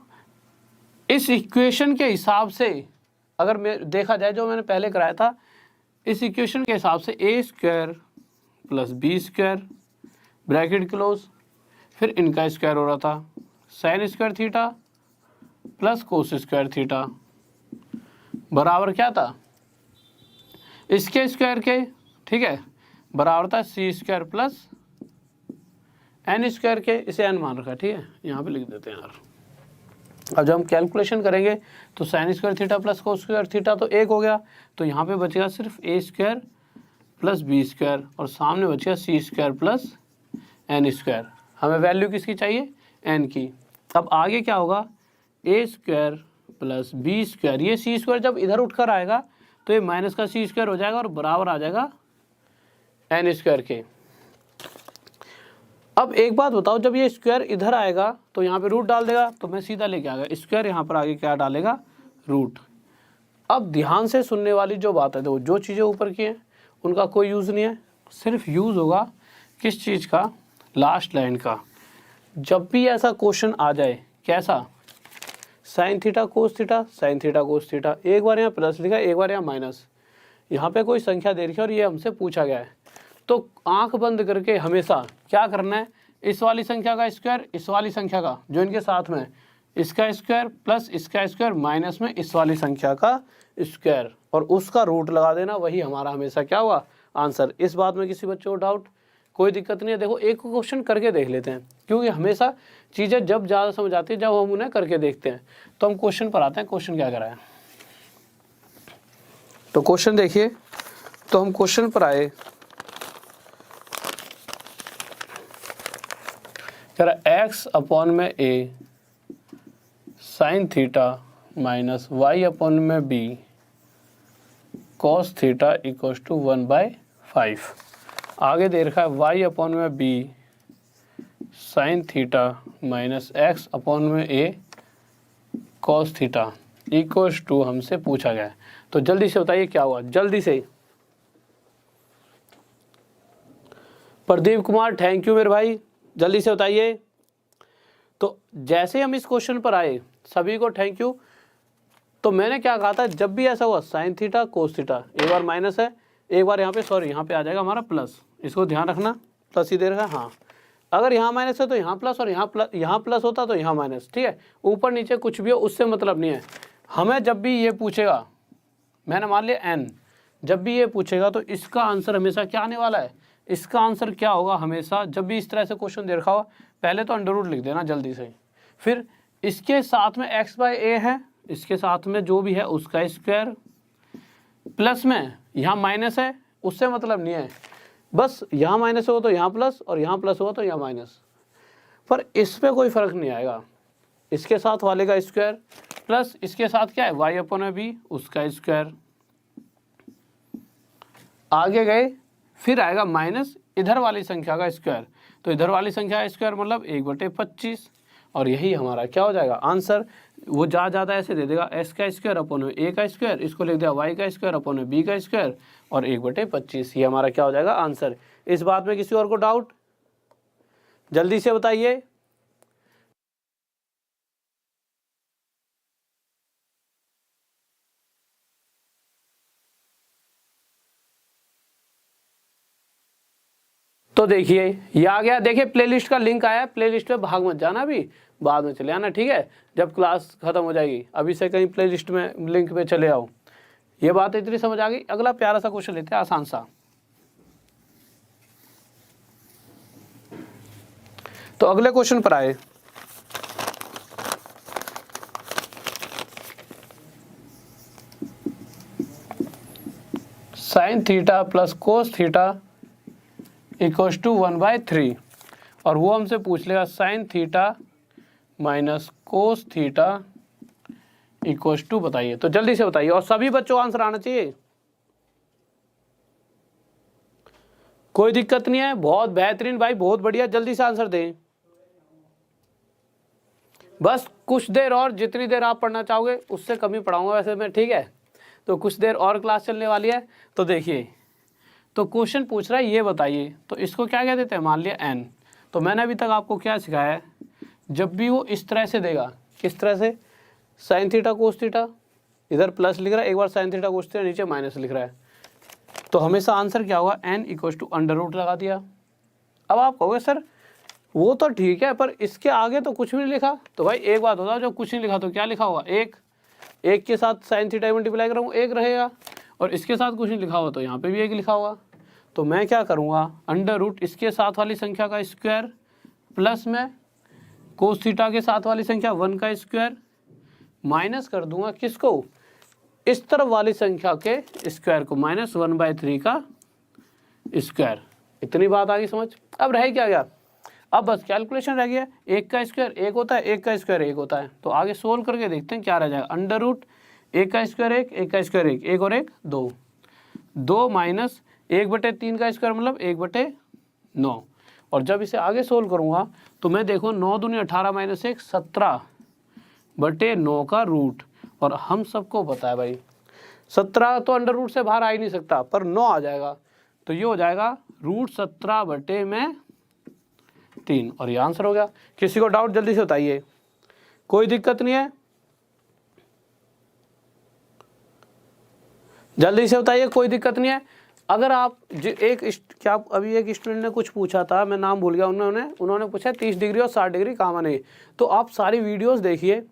इस इक्वेशन के हिसाब से अगर देखा जाए जो मैंने पहले कराया था, इस इक्वेशन के हिसाब से a square plus B square bracket close, फिर इनका स्क्वायर हो रहा था sine square theta plus cos square theta बराबर क्या था, इसके स्क्वायर के, ठीक है, बराबर था सी स्क्वायर प्लस एन स्क्वायर के, इसे एन मान रखा। ठीक है, यहाँ पे लिख देते हैं यार। अब जब हम कैलकुलेशन करेंगे तो sign square theta plus cos square theta तो 1 हो गया, तो यहाँ पे बचेगा सिर्फ ए स्क्वायर प्लस बी स्क्वायर और सामने बचेगा सी स्क्वायर प्लस एन स्क्वायर। हमें वैल्यू किसकी चाहिए, एन की। अब आगे क्या होगा, ए स्क्वायर प्लस बी स्क्वायर, ये सी स्क्वायर जब इधर उठकर आएगा तो ये माइनस का सी स्क्वायर हो जाएगा और बराबर आ जाएगा एन स्क्वायर के। अब एक बात बताओ, जब ये स्क्वायर इधर आएगा तो यहाँ पे रूट डाल देगा, तो मैं सीधा लेके आ गया स्क्वायर, यहाँ पर आगे क्या डालेगा, रूट। अब ध्यान से सुनने वाली जो बात है, देखो जो चीज़ें ऊपर की हैं उनका कोई यूज़ नहीं है, सिर्फ यूज़ होगा किस चीज़ का, लास्ट लाइन का। जब भी ऐसा क्वेश्चन आ जाए, कैसा, sign theta cos theta, sign theta cos theta, एक बार यहाँ प्लस लिखा एक बार यहाँ माइनस, यहाँ पे कोई संख्या दे रखी है और ये हमसे पूछा गया है, तो आंख बंद करके हमेशा क्या करना है, इस वाली संख्या का स्क्वायर इस वाली संख्या का जो इनके साथ में, इसका स्क्वायर प्लस इसका स्क्वायर माइनस में इस वाली संख्या का स्क्वायर और उसका रूट लगा देना, वही हमारा हमेशा क्या हुआ, आंसर। इस बात में किसी बच्चे को डाउट, कोई दिक्कत नहीं है। देखो एक क्वेश्चन करके देख लेते हैं, क्योंकि हमेशा चीज़ें जब ज़्यादा समझ आती है जब हम उन्हें करके देखते हैं। तो हम क्वेश्चन पर आते हैं, क्वेश्चन क्या कराया। तो क्वेश्चन देखिए, तो हम क्वेश्चन पर आए, कह रहा एक्स अपॉन में a sine theta minus y upon में b cos theta equal to 1/5। आगे दे रखा है वाई अपॉन में b sine theta minus x upon में a cos theta equal to हमसे पूछा गया है। तो जल्दी से बताइए क्या हुआ, जल्दी से। प्रदीप कुमार, थैंक यू मेरे भाई, जल्दी से बताइए। तो जैसे हम इस क्वेश्चन पर आए, सभी को थैंक यू। तो मैंने क्या कहा था, जब भी ऐसा हुआ साइन थीटा कोस थीटा, एक बार माइनस है एक बार यहाँ पे, सॉरी यहाँ पे आ जाएगा हमारा प्लस, इसको ध्यान रखना, प्लस ही दे रखा है। हाँ, अगर यहाँ माइनस है तो यहाँ प्लस, और यहाँ प्लस होता तो यहाँ माइनस। ठीक है, ऊपर नीचे कुछ भी हो उससे मतलब नहीं है हमें। जब भी ये पूछेगा, मैंने मान लिया एन, जब भी ये पूछेगा तो इसका आंसर हमेशा क्या आने वाला है, इसका आंसर क्या होगा हमेशा, जब भी इस तरह से क्वेश्चन दे रखा हो, पहले तो अंडर रूट लिख देना जल्दी से, फिर इसके साथ में x/a है, इसके साथ में जो भी है उसका स्क्वायर, प्लस में यहाँ माइनस है उससे मतलब नहीं है, बस यहाँ माइनस हो तो यहाँ प्लस और यहाँ प्लस हुआ तो यहाँ माइनस, पर इस पर कोई फर्क नहीं आएगा। इसके साथ वाले का स्क्वायर प्लस इसके साथ क्या है वाई अपॉन बी उसका स्क्वायर, आगे गए फिर आएगा माइनस इधर वाली संख्या का स्क्वायर, तो इधर वाली संख्या का स्क्वायर मतलब 1/25, और यही हमारा क्या हो जाएगा आंसर। वो ज़्यादा ऐसे दे देगा एस का स्क्वायर अपॉन ए का स्क्वायर, इसको लिख दिया वाई का स्क्वायर अपॉन बी का स्क्वायर और 1/25, ये हमारा क्या हो जाएगा आंसर। इस बात में किसी और को डाउट, जल्दी से बताइए। तो तो देखिए ये आ गया। देखिए प्लेलिस्ट का लिंक आया, प्लेलिस्ट पे भाग मत जाना, अभी बाद में चले आना, ठीक है, जब क्लास खत्म हो जाएगी। अभी से कहीं प्लेलिस्ट में लिंक पे चले आओ। ये बात इतनी समझ आ गई। अगला प्यारा सा क्वेश्चन लेते हैं, आसान सा। तो अगले क्वेश्चन पर आए। Sine theta plus cos theta equals to 1/3 और वो हमसे पूछ लेगा sine theta minus cos theta equals to, बताइए। तो जल्दी से बताइए और सभी बच्चों का आंसर आना चाहिए, कोई दिक्कत नहीं है। बहुत बेहतरीन भाई, बहुत बढ़िया, जल्दी से आंसर दें। बस कुछ देर और, जितनी देर आप पढ़ना चाहोगे उससे कम ही पढ़ाऊंगा वैसे मैं, ठीक है। तो कुछ देर और क्लास चलने वाली है। तो देखिए, तो क्वेश्चन पूछ रहा है ये बताइए, तो इसको क्या कह देते हैं, मान लिया n। तो मैंने अभी तक आपको क्या सिखाया है, जब भी वो इस तरह से देगा, किस तरह से, साइन थीटा कोस थीटा, इधर प्लस लिख रहा है, एक बार साइन थीटा कोस थीटा, नीचे माइनस लिख रहा है, तो हमेशा आंसर क्या होगा, n equal to under root लगा दिया। अब आप कहोगे सर वो तो ठीक है, पर इसके आगे तो कुछ भी नहीं लिखा। तो भाई एक बात होता है, जब कुछ नहीं लिखा तो क्या लिखा होगा, एक के साथ साइन थीटा मल्टीप्लाई कर रहा हूँ, एक रहेगा, और इसके साथ कुछ नहीं लिखा हुआ तो यहाँ पे भी एक लिखा होगा। तो मैं क्या करूँगा, अंडर रूट इसके साथ वाली संख्या का स्क्वायर प्लस में कोस थीटा के साथ वाली संख्या 1 का स्क्वायर माइनस कर दूंगा किसको, इस तरफ वाली संख्या के स्क्वायर को, -1/3 का स्क्वायर। इतनी बात आ गई समझ। अब रह क्या गया, अब बस कैलकुलेशन रह गया, एक का स्क्वायर एक होता है, एक का स्क्वायर एक होता है। तो आगे सोल्व करके देखते हैं क्या रह जाएगा, अंडर रूट एक का स्क्वायर एक का स्क्वायर एक और एक 2 माइनस 1/3 का स्क्वायर मतलब 1/9। और जब इसे आगे सोल्व करूँगा तो मैं देखो 9 दूनी 18 माइनस 1 17/9 का रूट। और हम सबको पता है भाई 17 तो अंडर रूट से बाहर आ ही नहीं सकता, पर 9 आ जाएगा, तो ये हो जाएगा रूट 17/3 और ये आंसर हो गया। किसी को डाउट जल्दी से बताइए, कोई दिक्कत नहीं है, जल्दी से बताइए, कोई दिक्कत नहीं है। अगर आप क्या अभी एक स्टूडेंट ने कुछ पूछा था, मैं नाम भूल गया, उन्होंने पूछा 30 डिग्री और 60 डिग्री कहाँ बनेगी। तो आप सारी वीडियोस देखिए,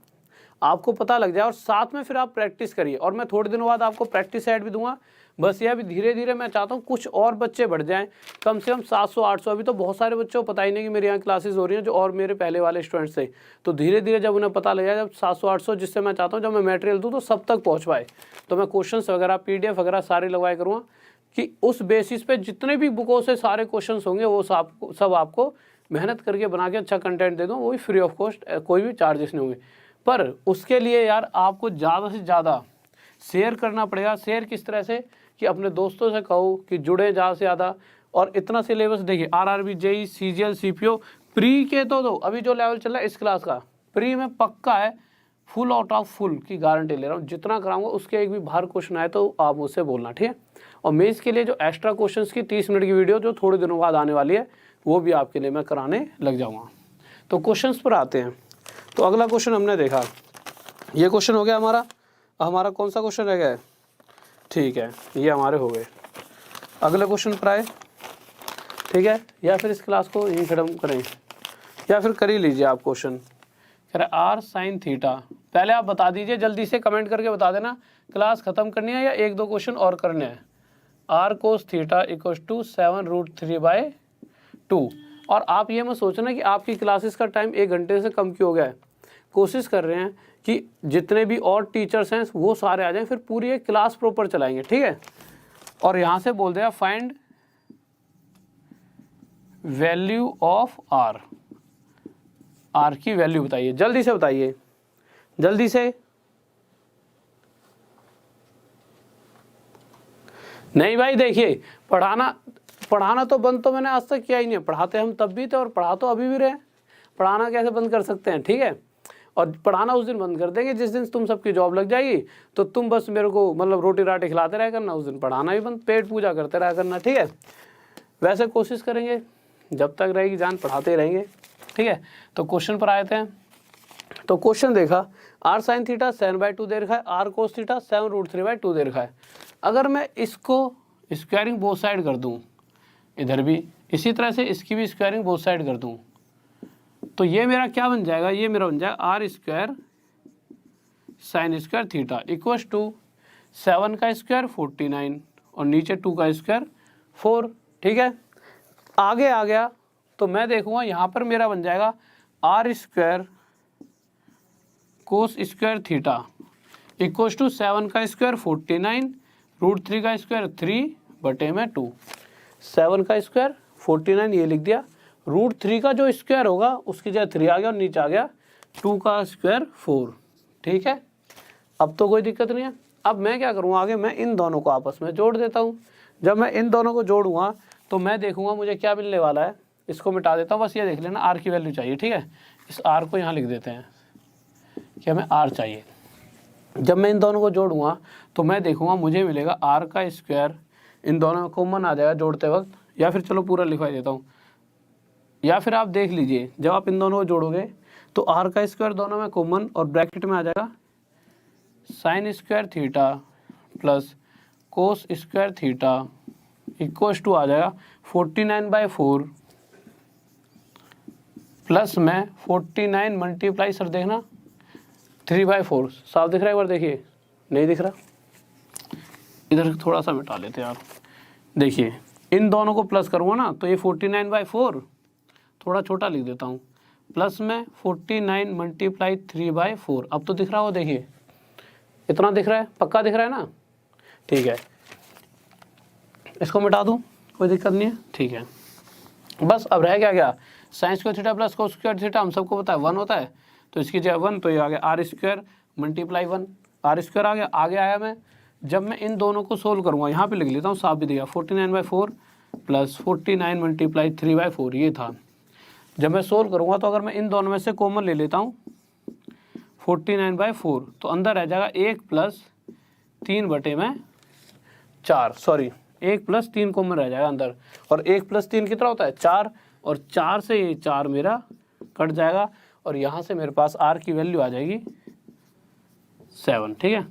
आपको पता लग जाए, और साथ में फिर आप प्रैक्टिस करिए। और मैं थोड़े दिनों बाद आपको प्रैक्टिस सेट भी दूंगा। बस ये अभी धीरे धीरे मैं चाहता हूँ कुछ और बच्चे बढ़ जाएं, कम से कम 700-800। अभी तो बहुत सारे बच्चों को पता ही नहीं कि मेरे यहाँ क्लासेस हो रही हैं, जो और मेरे पहले वाले स्टूडेंट्स थे। तो धीरे धीरे जब उन्हें पता लग जाए, जब 700-800, जिससे मैं चाहता हूँ जब मैं मटेरियल दूँ तो सब तक पहुँच पाए, तो मैं क्वेश्चंस वगैरह PDF वगैरह सारे लगवाया करूँगा, कि उस बेसिस पे जितने भी बुकों से सारे क्वेश्चंस होंगे वो सब आपको मेहनत करके बना के अच्छा कंटेंट दे दूँ, वो भी फ्री ऑफ कॉस्ट, कोई भी चार्जेस नहीं होंगे। पर उसके लिए यार आपको ज़्यादा से ज़्यादा शेयर करना पड़ेगा। शेयर किस तरह से, कि अपने दोस्तों से कहो कि जुड़े ज़्यादा से ज़्यादा। और इतना सिलेबस देखिए, RRB JEE CGL CPO pre के तो अभी जो लेवल चल रहा है इस क्लास का, प्री में पक्का है, फुल आउट ऑफ फुल की गारंटी ले रहा हूँ। जितना कराऊंगा उसके एक भी बाहर क्वेश्चन आए तो आप मुझसे बोलना, ठीक है। और मेंस के लिए जो एक्स्ट्रा क्वेश्चंस की 30 मिनट की वीडियो जो थोड़े दिनों बाद आने वाली है, वो भी आपके लिए मैं कराने लग जाऊँगा। तो क्वेश्चंस पर आते हैं। तो अगला क्वेश्चन हमने देखा, ये क्वेश्चन हो गया हमारा कौन सा क्वेश्चन रह गया है, ठीक है, ये हमारे हो गए। अगले क्वेश्चन पर आए, ठीक है, या फिर इस क्लास को यहीं खत्म करें, या फिर कर ही लीजिए आप। क्वेश्चन कह रहे R sin थीटा, पहले आप बता दीजिए, जल्दी से कमेंट करके बता देना क्लास खत्म करनी है या 1-2 क्वेश्चन और करने हैं। R cos theta equal to 7√3/2। और आप ये मत सोचना कि आपकी क्लासेस का टाइम 1 घंटे से कम क्यों हो गया है। कोशिश कर रहे हैं कि जितने भी और टीचर्स हैं वो सारे आ जाएं, फिर पूरी एक क्लास प्रॉपर चलाएंगे, ठीक है। और यहाँ से बोल देगा फाइंड वैल्यू ऑफ R की वैल्यू बताइए, जल्दी से बताइए, जल्दी से। नहीं भाई देखिए, पढ़ाना तो बंद तो मैंने आज तक किया ही नहीं है, पढ़ाते हम तब भी थे और पढ़ा तो अभी भी रहे। पढ़ाना कैसे बंद कर सकते हैं, ठीक है। और पढ़ाना उस दिन बंद कर देंगे जिस दिन तुम सबकी जॉब लग जाएगी, तो तुम बस मेरे को मतलब रोटी राटी खिलाते रह करना, उस दिन पढ़ाना भी बंद, पेट पूजा करते रहा करना, ठीक है। वैसे कोशिश करेंगे जब तक रहेगी जान, पढ़ाते रहेंगे, ठीक है। तो क्वेश्चन पर आए थे, तो क्वेश्चन देखा, R sin थीटा 7/2 दे रखा है, R cos थीटा 7√3/2 दे रखा है। अगर मैं इसको स्क्वायरिंग बोथ साइड कर दूं, इधर भी इसी तरह से इसकी भी स्क्वायरिंग बोथ साइड कर दूँ तो ये मेरा क्या बन जाएगा, ये मेरा बन जाएगा R square sine square theta equals to 7 का स्क्वायर 49 और नीचे 2 का स्क्वायर 4। ठीक है, आगे आ गया तो मैं देखूंगा यहाँ पर मेरा बन जाएगा R square cos square theta equals to 7 का स्क्वायर 49 √3 का स्क्वायर 3/2। 7 का स्क्वायर 49 ये लिख दिया, √3 का जो स्क्वायर होगा उसकी जगह 3 आ गया और नीचे आ गया 2 का स्क्वायर 4। ठीक है, अब तो कोई दिक्कत नहीं है। अब मैं क्या करूँगा, आगे मैं इन दोनों को आपस में जोड़ देता हूँ। जब मैं इन दोनों को जोड़ूंगा तो मैं देखूंगा मुझे क्या मिलने वाला है। इसको मिटा देता हूँ, बस ये देख लेना आर की वैल्यू चाहिए। ठीक है, इस आर को यहाँ लिख देते हैं कि हमें आर चाहिए। जब मैं इन दोनों को जोड़ूंगा तो मैं देखूंगा मुझे मिलेगा आर का स्क्वायर, इन दोनों में कॉमन आ जाएगा जोड़ते वक्त, या फिर चलो पूरा लिखवाई देता हूँ, या फिर आप देख लीजिए जब आप इन दोनों को जोड़ोगे तो आर का स्क्वायर दोनों में कॉमन और ब्रैकेट में आ जाएगा sine square theta plus cos square theta equals to आ जाएगा 49/4 प्लस में 49 मल्टीप्लाई, सर देखना 3/4। साफ दिख रहा है, एक बार देखिए, नहीं दिख रहा, इधर थोड़ा सा मिटा लेते हैं आप। देखिए इन दोनों को प्लस करूँगा ना तो ये 49/4 थोड़ा छोटा लिख देता हूँ, प्लस में 49 मल्टीप्लाई 3/4। अब तो दिख रहा हो, देखिए इतना दिख रहा है, पक्का दिख रहा है ना। ठीक है, इसको मिटा दूँ, कोई दिक्कत नहीं है। ठीक है, बस अब रह गया sign square theta plus cos square theta, हम सबको पता है 1 होता है, तो इसकी जगह 1, तो ये आ गया r square multiply 1, r square आ गया। आगे आया मैं, जब मैं इन दोनों को सोल्व करूँगा, यहाँ पे लिख लेता हूँ, साफ भी दिया 49/4 प्लस 49 मल्टीप्लाई 3/4 ये था। जब मैं सोल्व करूँगा तो अगर मैं इन दोनों में से कॉमन ले लेता हूँ 49/4 तो अंदर रह जाएगा 1 + 3/4, सॉरी 1 + 3 कॉमन रह जाएगा अंदर, और 1 + 3 कितना होता है 4, और 4 से ये 4 मेरा कट जाएगा और यहाँ से मेरे पास आर की वैल्यू आ जाएगी 7। ठीक है,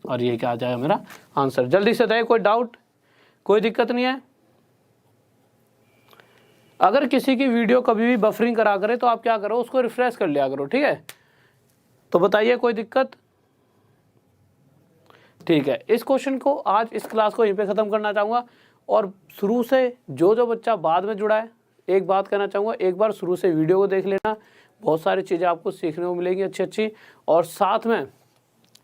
और ये क्या आ जाएगा मेरा आंसर। जल्दी से बताइए, कोई डाउट, कोई दिक्कत नहीं है। अगर किसी की वीडियो कभी भी बफरिंग करा करे तो आप क्या करो, उसको रिफ्रेश कर लिया करो। ठीक है, तो बताइए कोई दिक्कत। ठीक है, इस क्वेश्चन को आज इस क्लास को यहीं पे ख़त्म करना चाहूँगा। और शुरू से जो बच्चा बाद में जुड़ा है, एक बात कहना चाहूँगा, एक बार शुरू से वीडियो को देख लेना, बहुत सारी चीज़ें आपको सीखने को मिलेंगी अच्छी। और साथ में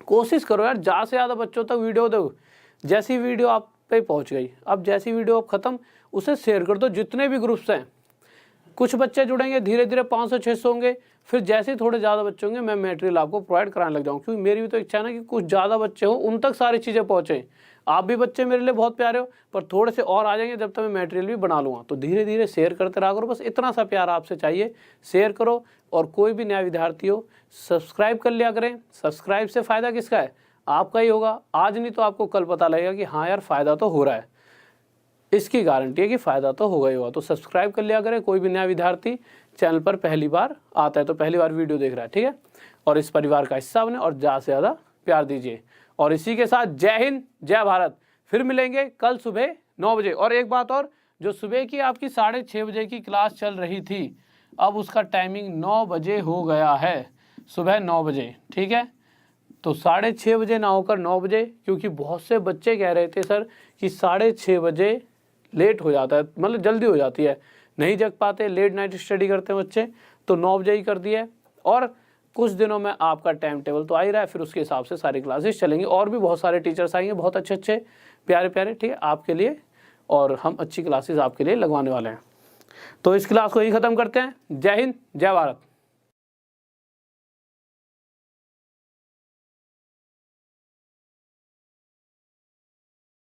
कोशिश करो यार ज़्यादा से ज़्यादा बच्चों तक वीडियो दो। जैसी वीडियो आप पे पहुँच गई, अब जैसी वीडियो अब ख़त्म, उसे शेयर कर दो जितने भी ग्रुप्स हैं। कुछ बच्चे जुड़ेंगे, धीरे धीरे 500-600 होंगे, फिर जैसे ही थोड़े ज़्यादा बच्चे होंगे मैं मटेरियल आपको प्रोवाइड कराने लग जाऊँ, क्योंकि मेरी भी तो इच्छा है ना कि कुछ ज़्यादा बच्चे हो, उन तक सारी चीज़ें पहुँचें। आप भी बच्चे मेरे लिए बहुत प्यारे हो, पर थोड़े से और आ जाएंगे जब तक मैं मटेरियल भी बना लूँगा। तो धीरे धीरे शेयर करते रहा करो, बस इतना सा प्यार आपसे चाहिए, शेयर करो। और कोई भी नया विद्यार्थी हो सब्सक्राइब कर लिया करें। सब्सक्राइब से फ़ायदा किसका है, आपका ही होगा। आज नहीं तो आपको कल पता लगेगा कि हाँ यार फ़ायदा तो हो रहा है, इसकी गारंटी है कि फ़ायदा तो होगा ही होगा। तो सब्सक्राइब कर लिया करें। कोई भी नया विद्यार्थी चैनल पर पहली बार आता है तो पहली बार वीडियो देख रहा है, ठीक है, और इस परिवार का हिस्सा बने और ज़्यादा से ज़्यादा प्यार दीजिए। और इसी के साथ जय हिंद, जय भारत। फिर मिलेंगे कल सुबह 9 बजे। और एक बात और, जो सुबह की आपकी 6:30 बजे की क्लास चल रही थी, अब उसका टाइमिंग 9 बजे हो गया है, सुबह 9 बजे, ठीक है। तो 6:30 बजे ना होकर 9 बजे, क्योंकि बहुत से बच्चे कह रहे थे सर कि 6:30 बजे लेट हो जाता है, मतलब जल्दी हो जाती है, नहीं जग पाते, लेट नाइट स्टडी करते हैं बच्चे, तो 9 बजे ही कर दिया। और कुछ दिनों में आपका टाइम टेबल तो आ ही रहा है, फिर उसके हिसाब से सारी क्लासेस चलेंगी। और भी बहुत सारे टीचर्स आएंगे, बहुत अच्छे प्यारे प्यारे, ठीक है, आपके लिए, और हम अच्छी क्लासेस आपके लिए लगवाने वाले हैं। तो इस क्लास को यही ख़त्म करते हैं। जय हिंद, जय भारत।